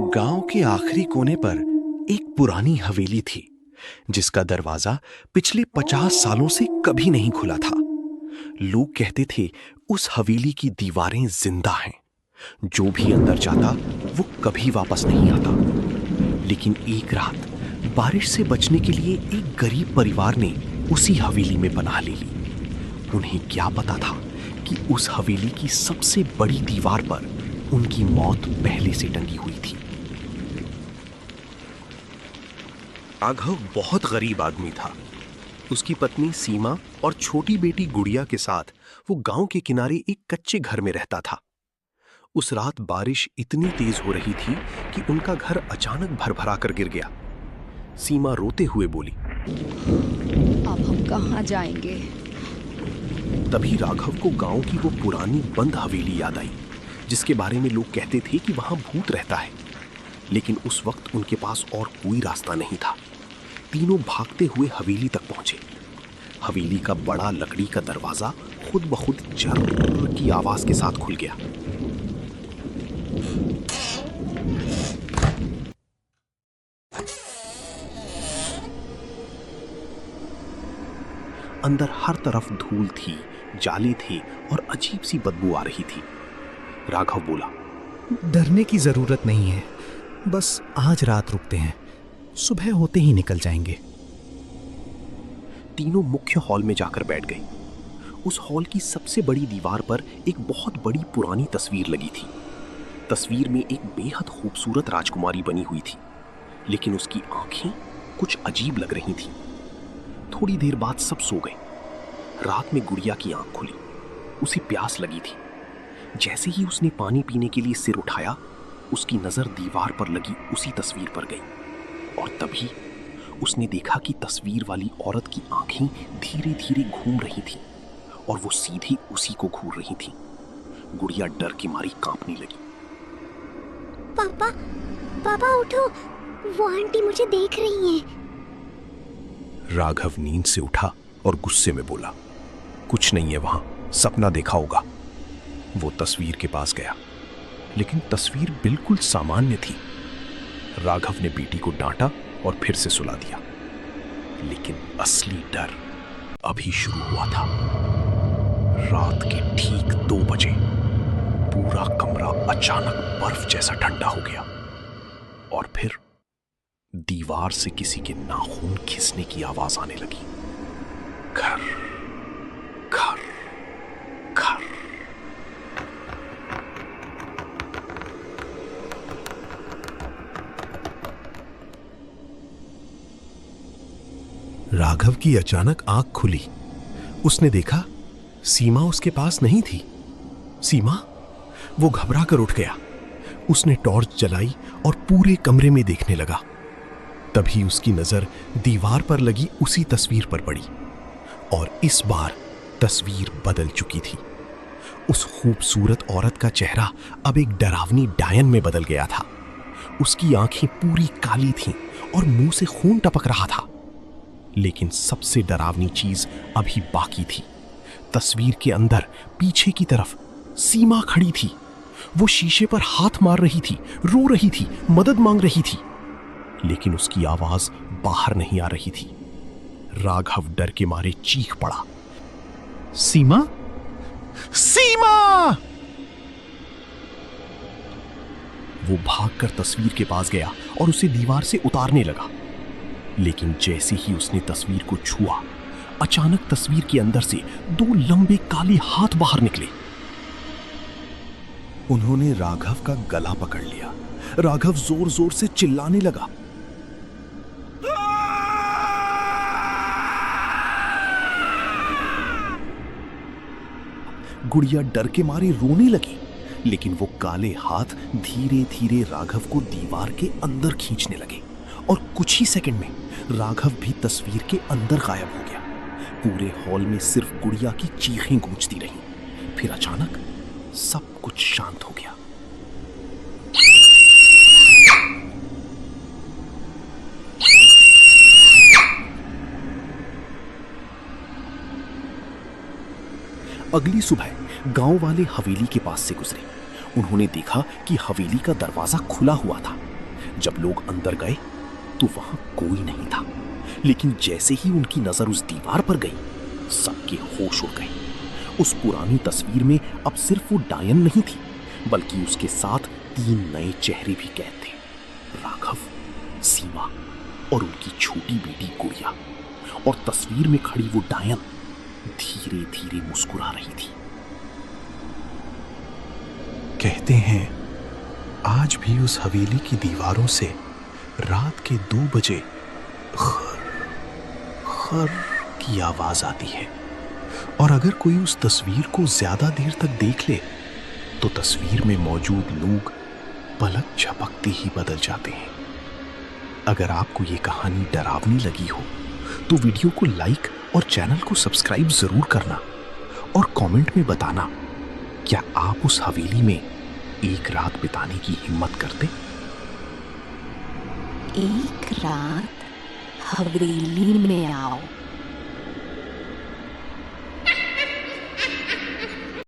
गांव के आखिरी कोने पर एक पुरानी हवेली थी जिसका दरवाजा पिछले 50 सालों से कभी नहीं खुला था। लोग कहते थे उस हवेली की दीवारें जिंदा हैं, जो भी अंदर जाता वो कभी वापस नहीं आता। लेकिन एक रात बारिश से बचने के लिए एक गरीब परिवार ने उसी हवेली में पनाह ले ली। उन्हें क्या पता था कि उस हवेली की सबसे बड़ी दीवार पर उनकी मौत पहले से टंगी हुई थी। राघव बहुत गरीब आदमी था। उसकी पत्नी सीमा और छोटी बेटी गुड़िया के साथ वो गांव के किनारे एक कच्चे घर में रहता था। उस रात बारिश इतनी तेज हो रही थी कि उनका घर अचानक भरभरा कर गिर गया। सीमा रोते हुए बोली, अब हम कहाँ जाएंगे? तभी राघव को गांव की वो पुरानी बंद हवेली याद आई, जिसके बारे में लोग कहते थे कि वहां भूत रहता है। लेकिन उस वक्त उनके पास और कोई रास्ता नहीं था। तीनों भागते हुए हवेली तक पहुंचे। हवेली का बड़ा लकड़ी का दरवाजा खुद ब खुद झर्र की आवाज के साथ खुल गया। अंदर हर तरफ धूल थी, जाले थे और अजीब सी बदबू आ रही थी। राघव बोला, डरने की जरूरत नहीं है, बस आज रात रुकते हैं, सुबह होते ही निकल जाएंगे। तीनों मुख्य हॉल में जाकर बैठ गए। उस हॉल की सबसे बड़ी दीवार पर एक बहुत बड़ी पुरानी तस्वीर लगी थी। तस्वीर में एक बेहद खूबसूरत राजकुमारी बनी हुई थी, लेकिन उसकी आंखें कुछ अजीब लग रही थीं। थोड़ी देर बाद सब सो गए। रात में गुड़िया की आंख खुली। उसे प्यास लगी थी। जैसे ही उसने पानी पीने के लिए सिर उठाया, उसकी नजर दीवार पर लगी उसी तस्वीर पर गई और तभी उसने देखा कि तस्वीर वाली औरत की आंखें धीरे धीरे घूम रही थीं और वो सीधे उसी को घूर रही थीं। गुड़िया डर की मारी कांपने लगी। पापा, पापा उठो, वो आंटी मुझे देख रही हैं। राघव नींद से उठा और गुस्से में बोला, कुछ नहीं है वहां, सपना देखा होगा। वो तस्वीर के पास गया, लेकिन तस्वीर बिल्कुल सामान्य थी। राघव ने बेटी को डांटा और फिर से सुला दिया। लेकिन असली डर अभी शुरू हुआ था। रात के ठीक 2 बजे पूरा कमरा अचानक बर्फ जैसा ठंडा हो गया और फिर दीवार से किसी के नाखून खिसने की आवाज आने लगी। घर घर घर। राघव की अचानक आंख खुली। उसने देखा सीमा उसके पास नहीं थी। सीमा? वो घबरा कर उठ गया। उसने टॉर्च जलाई और पूरे कमरे में देखने लगा। तभी उसकी नजर दीवार पर लगी उसी तस्वीर पर पड़ी और इस बार तस्वीर बदल चुकी थी। उस खूबसूरत औरत का चेहरा अब एक डरावनी डायन में बदल गया था। उसकी आंखें पूरी काली थीं और मुंह से खून टपक रहा था। लेकिन सबसे डरावनी चीज अभी बाकी थी। तस्वीर के अंदर पीछे की तरफ सीमा खड़ी थी। वो शीशे पर हाथ मार रही थी, रो रही थी, मदद मांग रही थी, लेकिन उसकी आवाज बाहर नहीं आ रही थी। राघव डर के मारे चीख पड़ा, सीमा, सीमा! वो भागकर तस्वीर के पास गया और उसे दीवार से उतारने लगा। लेकिन जैसे ही उसने तस्वीर को छुआ, अचानक तस्वीर के अंदर से 2 लंबे काले हाथ बाहर निकले। उन्होंने राघव का गला पकड़ लिया। राघव जोर जोर से चिल्लाने लगा। गुड़िया डर के मारे रोने लगी, लेकिन वो काले हाथ धीरे धीरे राघव को दीवार के अंदर खींचने लगे और कुछ ही सेकंड में राघव भी तस्वीर के अंदर गायब हो गया। पूरे हॉल में सिर्फ गुड़िया की चीखें गूंजती रहीं। फिर अचानक सब कुछ शांत हो गया। अगली सुबह गांव वाले हवेली के पास से गुजरे। उन्होंने देखा कि हवेली का दरवाजा खुला हुआ था। जब लोग अंदर गए तो वहां कोई नहीं था, लेकिन जैसे ही उनकी नजर उस दीवार पर गई, सबके होश उड़ गए। उस पुरानी तस्वीर में अब सिर्फ वो डायन नहीं थी, बल्कि उसके साथ 3 नए चेहरे भी कैद थे, राघव, सीमा और उनकी छोटी बेटी गुड़िया। और तस्वीर में खड़ी वो डायन धीरे धीरे मुस्कुरा रही थी। कहते हैं आज भी उस हवेली की दीवारों से रात के 2 बजे खर खर की आवाज आती है, और अगर कोई उस तस्वीर को ज्यादा देर तक देख ले तो तस्वीर में मौजूद लोग पलक झपकते ही बदल जाते हैं। अगर आपको ये कहानी डरावनी लगी हो तो वीडियो को लाइक और चैनल को सब्सक्राइब जरूर करना, और कमेंट में बताना क्या आप उस हवेली में एक रात बिताने की हिम्मत करते? एक रात हवेली में आओ।